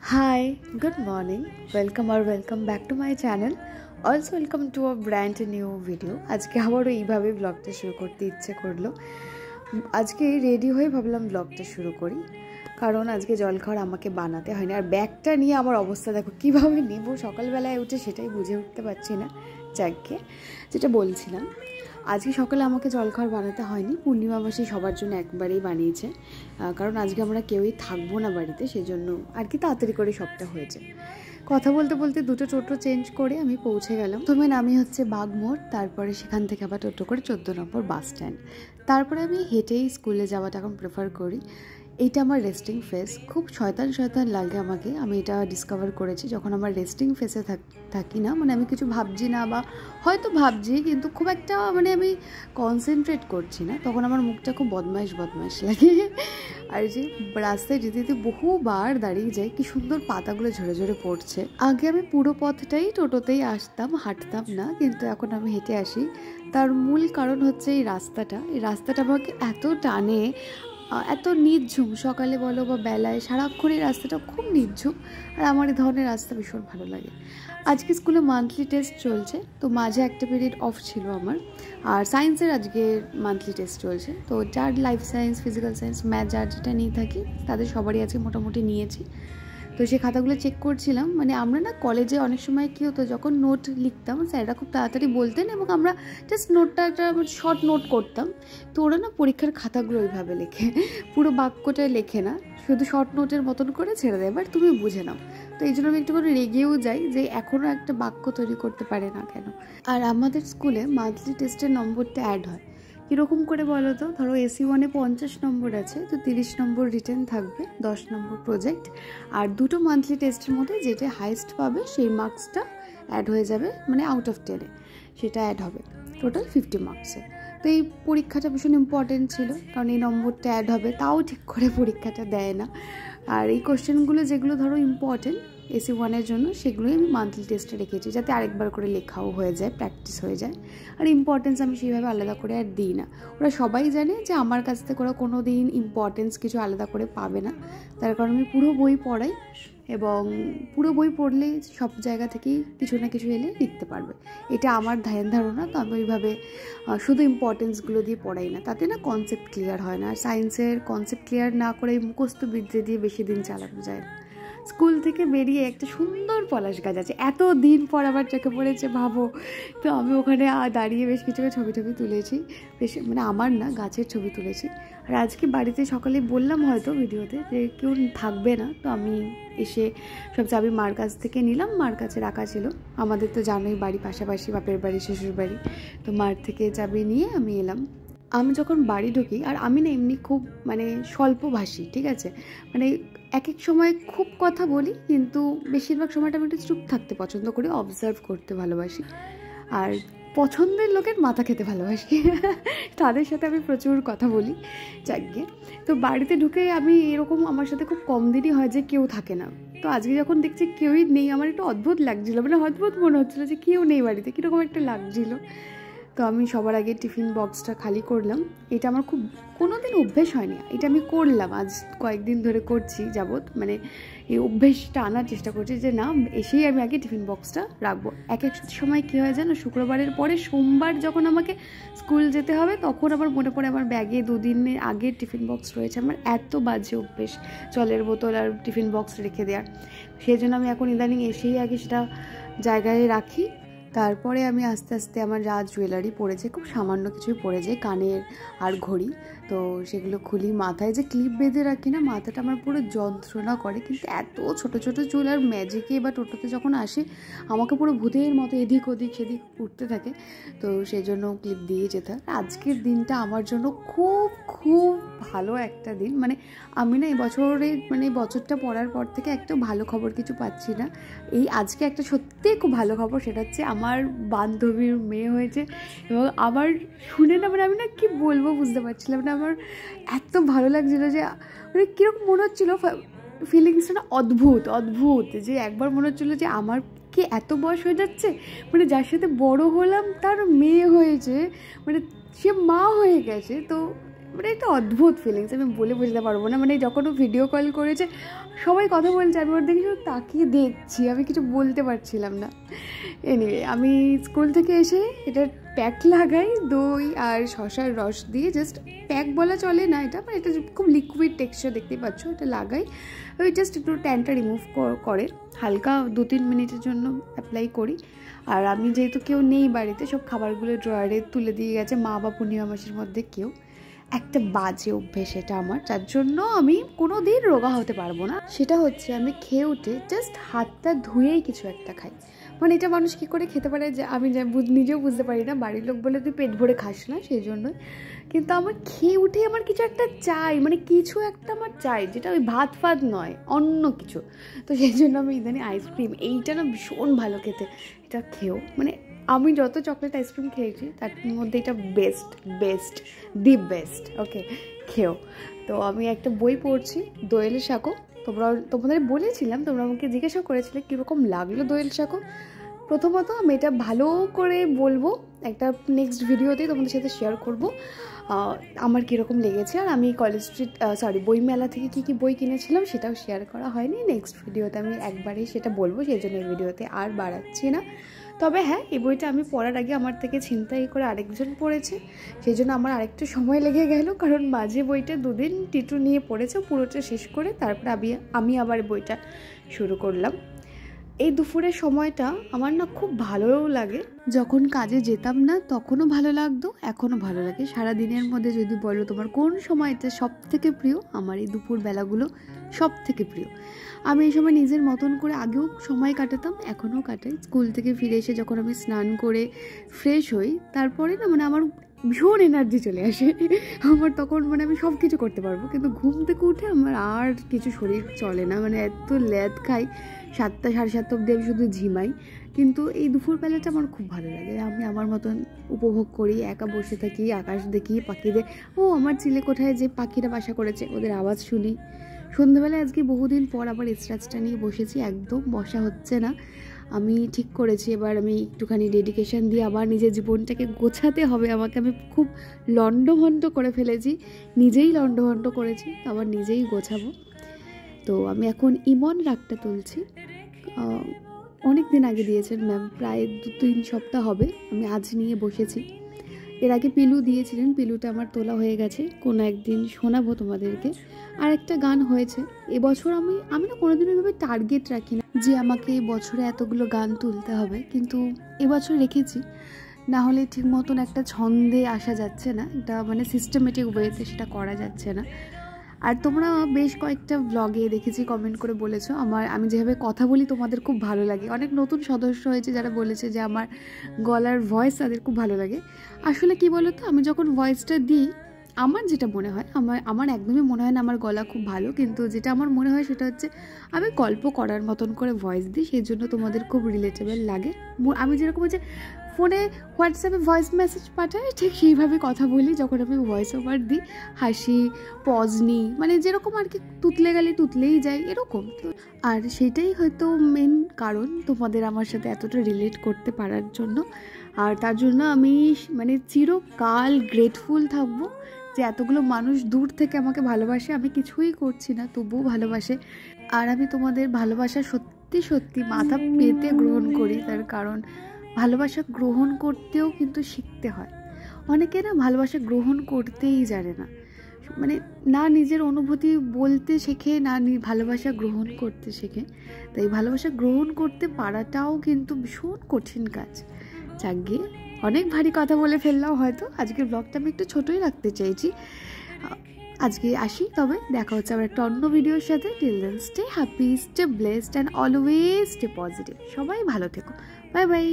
Hi, good morning. Welcome back to my channel. Also welcome to a brand new video. আজকে আবারও এইভাবে ব্লগটা শুরু করতে ইচ্ছে করলো। আজকে রেডি হয়ে ভাবলাম ব্লগটা শুরু করি, কারণ আজকে জলখাবার আমাকে বানাতে হয়নি। আর ব্যাগটা নিয়ে আমার অবস্থা দেখো কীভাবে নেব, সকালবেলায় উঠে সেটাই বুঝে উঠতে পারছি না। যাকে যেটা বলছিলাম, আজকে সকালে আমাকে জলখাবার বানাতে হয়নি। পূর্ণিমা মাসি সবার জন্য একবারেই বানিয়েছে, কারণ আজকে আমরা কেউই থাকবো না বাড়িতে, সেজন্য আর কি তাড়াতাড়ি করে সবটা হয়েছে। কথা বলতে বলতে দুটো টোটো চেঞ্জ করে আমি পৌঁছে গেলাম। প্রথমে নামি হচ্ছে বাগমোড়, তারপরে সেখান থেকে আবার টোটো করে 14 নম্বর বাস স্ট্যান্ড। তারপরে আমি হেঁটেই স্কুলে যাওয়াটা এখন প্রেফার করি। এইটা আমার রেস্টিং ফেস। খুব শয়তান লাগে আমাকে, আমি এটা ডিসকভার করেছি যখন আমার রেস্টিং ফেসে থাকি না, মানে আমি কিছু ভাবছি না, বা হয়তো ভাবছি কিন্তু খুব একটা মানে আমি কনসেন্ট্রেট করছি না, তখন আমার মুখটা খুব বদমাইশ লাগে। আর যে রাস্তায় যেতে বহুবার দাঁড়িয়ে যাই, কি সুন্দর পাতাগুলো ঝরে ঝরে পড়ছে। আগে আমি পুরো পথটাই টোটোতেই আসতাম, হাঁটতাম না, কিন্তু এখন আমি হেঁটে আসি। তার মূল কারণ হচ্ছে এই রাস্তাটা আমাকে এত টানে, এত নির্ঝুম, সকালে বলো বা বেলায়, সারাক্ষণ এই রাস্তাটা খুব নির্ঝুম। আর আমার এই ধরনের রাস্তা ভীষণ ভালো লাগে। আজকে স্কুলে মান্থলি টেস্ট চলছে, তো মাঝে একটা পিরিয়ড অফ ছিল আমার। আর সায়েন্সের আজকে মান্থলি টেস্ট চলছে, তো যার life science, physical science, math যার যেটা নিয়ে থাকি তাদের সবারই আজকে মোটামুটি নিয়েছি। তো সেই খাতাগুলো চেক করছিলাম। মানে আমরা না কলেজে অনেক সময় কী হতো, যখন নোট লিখতাম স্যাররা খুব তাড়াতাড়ি বলতেন এবং আমরা জাস্ট নোটটা একটা শর্ট নোট করতাম। তো ওরা না পরীক্ষার খাতাগুলো ওইভাবে লেখে, পুরো বাক্যটাই লেখে না, শুধু শর্ট নোটের মতন করে ছেড়ে দেয়, এবার তুমি বুঝে নাও। তো এই জন্য আমি একটু করে রেগেও যাই যে এখনও একটা বাক্য তৈরি করতে পারে না কেন। আর আমাদের স্কুলে মান্থলি টেস্টের নম্বরটা অ্যাড হয় কীরকম করে বলো তো? ধরো AC1-এ 50 নম্বর আছে, তো 30 নম্বর রিটেন থাকবে, 10 নম্বর প্রজেক্ট, আর দুটো মান্থলি টেস্টের মধ্যে যেটা হাইস্ট পাবে সেই মার্কসটা অ্যাড হয়ে যাবে, মানে আউট অফ 10-এ সেটা অ্যাড হবে, টোটাল 50 মার্কসে। তো এই পরীক্ষাটা ভীষণ ইম্পর্টেন্ট ছিল, কারণ এই নম্বরটা অ্যাড হবে, তাও ঠিক করে পরীক্ষাটা দেয় না। আর এই কোশ্চেনগুলো যেগুলো ধরো ইম্পর্টেন্ট AC1-এর জন্য, সেগুলোই আমি মান্থলি টেস্টে রেখেছি, যাতে আরেকবার করে লেখাও হয়ে যায়, প্র্যাকটিস হয়ে যায়। আর ইম্পর্টেন্স আমি সেইভাবে আলাদা করে আর দিই না। ওরা সবাই জানে যে আমার কাছ থেকে ওরা কোনো দিন ইম্পর্টেন্স কিছু আলাদা করে পাবে না, তার কারণ আমি পুরো বই পড়াই, এবং পুরো বই পড়লে সব জায়গা থেকেই কিছু না কিছু এলে লিখতে পারবে, এটা আমার ধারণা। তো আমি ওইভাবে শুধু ইম্পর্টেন্সগুলো দিয়ে পড়াই না, তাতে না কনসেপ্ট ক্লিয়ার হয় না। আর সায়েন্সের কনসেপ্ট ক্লিয়ার না করে মুখস্থ বিদ্যে দিয়ে বেশি দিন চালানো যায় না। স্কুল থেকে বেরিয়ে একটা সুন্দর পলাশ গাছ আছে, এত দিন পর আবার চোখে পড়েছে, ভাবো। তো আমি ওখানে দাঁড়িয়ে বেশ কিছু ছবি তুলেছি, বেশ মানে আমার না, গাছের ছবি তুলেছি। আর আজকে বাড়িতে সকালে বললাম হয়তো ভিডিওতে যে কেউ থাকবে না, তো আমি এসে সব চাবি মার কাছ থেকে নিলাম, মার কাছে রাখা ছিল। আমাদের তো জানোই বাড়ি পাশাপাশি, বাপের বাড়ি শ্বশুর বাড়ি, তো মার থেকে চাবি নিয়ে আমি এলাম। আমি যখন বাড়ি ঢুকি, আর আমি না এমনি খুব মানে স্বল্পভাষী, ঠিক আছে, মানে এক এক সময় খুব কথা বলি, কিন্তু বেশিরভাগ সময়টা আমি একটু চুপ থাকতে পছন্দ করি, অবজার্ভ করতে ভালোবাসি, আর পছন্দের লোকের মাথা খেতে ভালোবাসি। তাদের সাথে আমি প্রচুর কথা বলি, যাকে। তো বাড়িতে ঢুকে আমি এরকম, আমার সাথে খুব কম দিনই হয় যে কেউ থাকে না। তো আজকে যখন দেখছি কেউই নেই, আমার একটু অদ্ভুত লাগছিলো, মানে অদ্ভুত মনে হচ্ছিলো যে কেউ নেই বাড়িতে, কীরকম একটা লাগছিলো। তো আমি সবার আগে টিফিন বক্সটা খালি করলাম। এটা আমার খুব কোনো দিন অভ্যেস হয়নি, এটা আমি করলাম, আজ কয়েকদিন ধরে করছি যাবৎ, মানে এই অভ্যেসটা আনার চেষ্টা করছি যে না, এসেই আমি আগে টিফিন বক্সটা রাখবো। এক সময় কী হয় জানো, শুক্রবারের পরে সোমবার যখন আমাকে স্কুল যেতে হবে, তখন আবার মনে পড়ে আমার ব্যাগে 2 দিনের আগে টিফিন বক্স রয়েছে। আমার এত বাজে অভ্যেস জলের বোতল আর টিফিন বক্স রেখে দেওয়ার, সেই জন্য আমি এখন ইদানিং এসেই আগে সেটা জায়গায় রাখি। তারপরে আমি আস্তে আস্তে আমার যা জুয়েলারি পড়েছে, খুব সামান্য কিছুই পড়েছে, কানের আর ঘড়ি, তো সেগুলো খুলি। মাথায় যে ক্লিপ বেঁধে রাখি না, মাথাটা আমার পুরো যন্ত্রণা করে, কিন্তু এত ছোট ছোট চুল, আর ম্যাজিকে বা টোটোতে যখন আসি আমাকে পুরো ভূতের মতো এদিক ওদিক সেদিক উঠতে থাকে, তো সেই জন্য ক্লিপ দিয়ে যেতে হয়। আজকের দিনটা আমার জন্য খুব খুব ভালো একটা দিন, মানে আমি না এই বছরে, মানে বছরটা পড়ার পর থেকে একটা ভালো খবর কিছু পাচ্ছি না। এই আজকে একটা সত্যিই খুব ভালো খবর, সেটা হচ্ছে আমার বান্ধবীর মেয়ে হয়েছে, এবং আমার শুনে না, মানে আমি না কি বলবো বুঝতে পারছিলাম না, আমার এত ভালো লাগছিলো যে, মানে কীরকম মনে হচ্ছিলো, ফিলিংসটা না অদ্ভুত, যে একবার মনে হচ্ছিলো যে আমার কি এত বয়স হয়ে যাচ্ছে, মানে যার সাথে বড় হলাম তার মেয়ে হয়েছে, মানে সে মা হয়ে গেছে। তো মানে একটা অদ্ভুত ফিলিংস, আমি বলে বোঝাতে পারবো না। মানে যখন ও ভিডিও কল করেছে সবাই কথা বলছে, আমি ওর দেখে তাকিয়ে দেখছি, আমি কিছু বলতে পারছিলাম না। এনিওয়ে আমি স্কুল থেকে এসে এটা প্যাক লাগাই দই আর শসার রস দিয়ে, জাস্ট প্যাক বলা চলে না এটা, মানে এটা খুব লিকুইড টেক্সচার দেখতেই পাচ্ছ, এটা লাগাই। ওই জাস্ট একটু ট্যানটা রিমুভ করে হালকা 2-3 মিনিটের জন্য অ্যাপ্লাই করি। আর আমি যেহেতু কেউ নেই বাড়িতে, সব খাবারগুলো ড্রয়ারে তুলে দিয়ে গেছে মা বা পূর্ণিমা মাসির মধ্যে কেউ। একটা বাজে অভ্যেস এটা আমার, যার জন্য আমি কোনো দিন রোগা হতে পারবো না। সেটা হচ্ছে আমি খেয়ে উঠে জাস্ট হাতটা ধুয়েই কিছু একটা খাই। মানে এটা মানুষ কী করে খেতে পারে যে আমি নিজেও বুঝতে পারি না। বাড়ির লোক বলে তুই পেট ভরে খাস না, সেই জন্যই। কিন্তু আমার খেয়ে উঠেই আমার কিছু একটা চাই, মানে কিছু একটা আমার চাই, যেটা ওই ভাত ফাত নয়, অন্য কিছু। তো সেই জন্য আমি ইদানিং আইসক্রিম, এইটা না ভীষণ ভালো খেতে, এটা খেয়েও মানে আমি যত চকলেট আইসক্রিম খেয়েছি তার মধ্যে এটা দি বেস্ট। ওকে, খেয়েও। তো আমি একটা বই পড়ছি, দোয়েল সাঁকো। তোমাদের বলেছিলাম, তোমরা আমাকে জিজ্ঞাসা করেছিলে কীরকম লাগলো দোয়েল সাঁকো। প্রথমত আমি এটা ভালো করে বলবো একটা নেক্সট ভিডিওতেই তোমাদের সাথে শেয়ার করব আমার কীরকম লেগেছে। আর আমি কলেজ স্ট্রিট বইমেলা থেকে কী বই কিনেছিলাম সেটাও শেয়ার করা হয়নি। নেক্সট ভিডিওতে আমি একবারেই সেটা বলবো, সেই জন্য এই ভিডিওতে আর বাড়াচ্ছি না। তবে হ্যাঁ, এই বইটা আমি পড়ার আগে আমার থেকে ছিনতাই করে আরেকজন পড়েছে, সেই জন্য আমার আরেকটু সময় লেগে গেল, কারণ মাঝে বইটা 2 দিন টিটু নিয়ে পড়েছে, পুরোটা শেষ করে তারপরে আমি আবার বইটা শুরু করলাম। এই দুপুরের সময়টা আমার না খুব ভালোও লাগে। যখন কাজে যেতাম না তখনও ভালো লাগতো, এখনও ভালো লাগে। সারা দিনের মধ্যে যদি বলো তোমার কোন সময়টা সব থেকে প্রিয়, আমার এই দুপুর বেলাগুলো সব থেকে প্রিয়। আমি এই সময় নিজের মতন করে আগেও সময় কাটাতাম, এখনও কাটাই। স্কুল থেকে ফিরে এসে যখন আমি স্নান করে ফ্রেশ হই, তারপরে না মানে আমার ভীষণ এনার্জি চলে আসে আমার, তখন মানে আমি সব কিছু করতে পারবো। কিন্তু ঘুম থেকে উঠে আমার আর কিছু শরীর চলে না, মানে এত ল্যাদ খাই, 7টা 7:30 অবধি আমি শুধু ঝিমাই। কিন্তু এই দুপুরবেলাটা আমার খুব ভালো লাগে, আমি আমার মতন উপভোগ করি, একা বসে থাকি, আকাশ দেখি, পাখিদের আমার চিলে কোঠায় যে পাখিরা বাসা করেছে ওদের আওয়াজ শুনি। সন্ধ্যাবেলায় আজকে বহুদিন পর আবার এস্ট্রাচটা নিয়ে বসেছি, একদম বসা হচ্ছে না। আমি ঠিক করেছি এবার আমি একটুখানি ডেডিকেশন দিয়ে আবার নিজের জীবনটাকে গোছাতে হবে আমাকে। আমি খুব লন্ডভন্ড করে ফেলেছি, নিজেই লন্ডভন্ড করেছি, আবার নিজেই গোছাবো। তো আমি এখন ইমন রাগটা তুলছি, অনেক দিন আগে দিয়েছেন ম্যাম, প্রায় 2-3 সপ্তাহ হবে। আমি আজ নিয়ে বসেছি। এর আগে পিলু দিয়েছিলেন, পিলুটা আমার তোলা হয়ে গেছে, কোনো একদিন শোনাবো তোমাদেরকে। আর একটা গান হয়েছে এবছর, আমি না কোনোদিনও এভাবে টার্গেট রাখি না যে আমাকে এই বছরে এতগুলো গান তুলতে হবে, কিন্তু এবছর রেখেছি। না হলে ঠিক মতন একটা ছন্দে আসা যাচ্ছে না, এটা মানে সিস্টেমেটিক ওয়েতে সেটা করা যাচ্ছে না। আর তোমরা বেশ কয়েকটা ব্লগে দেখেছি কমেন্ট করে বলেছো আমি যেভাবে কথা বলি তোমাদের খুব ভালো লাগে। অনেক নতুন সদস্য হয়েছে যারা বলেছে যে আমার গলার ভয়েস তাদের খুব ভালো লাগে। আসলে কি বলো তো, আমি যখন ভয়েসটা দিই আমার যেটা মনে হয়, আমার একদমই মনে হয় না আমার গলা খুব ভালো, কিন্তু যেটা আমার মনে হয় সেটা হচ্ছে আমি গল্প করার মতন করে ভয়েস দিই, সেই জন্য তোমাদের খুব রিলেটেবল লাগে। আমি যেরকম হচ্ছে ফোনে হোয়াটসঅ্যাপে ভয়েস মেসেজ পাঠাই, ঠিক সেইভাবে কথা বলি যখন আমি ভয়েস ওভার দিই। হাসি, পজ নিই, মানে যেরকম আর কি, তুতলে গেলে তুতলেই যাই এরকম। আর সেটাই হয়তো মেন কারণ তোমাদের আমার সাথে এতটা রিলেট করতে পারার জন্য। আর তার জন্য আমি মানে চিরকাল গ্রেটফুল থাকবো যে এতগুলো মানুষ দূর থেকে আমাকে ভালোবাসে। আমি কিছুই করছি না তবুও ভালোবাসে। আর আমি তোমাদের ভালোবাসা সত্যি সত্যি মাথা পেতে গ্রহণ করি, তার কারণ ভালোবাসা গ্রহণ করতেও কিন্তু শিখতে হয়। অনেকে না ভালোবাসা গ্রহণ করতেই জানে না, মানে না নিজের অনুভূতি বলতে শেখে, না ভালোবাসা গ্রহণ করতে শেখে। তাই ভালোবাসা গ্রহণ করতে পারাটাও কিন্তু ভীষণ কঠিন কাজ। যাকে অনেক ভারী কথা বলে ফেললাম হয়তো, আজকের ব্লগটা আমি একটু ছোটোই রাখতে চাইছি। আজকে আসি, তবে দেখা হচ্ছে আবার একটা অন্য ভিডিওর সাথে। Till then stay happy, stay blessed and always stay positive. সবাই ভালো থেকো, বাই বাই।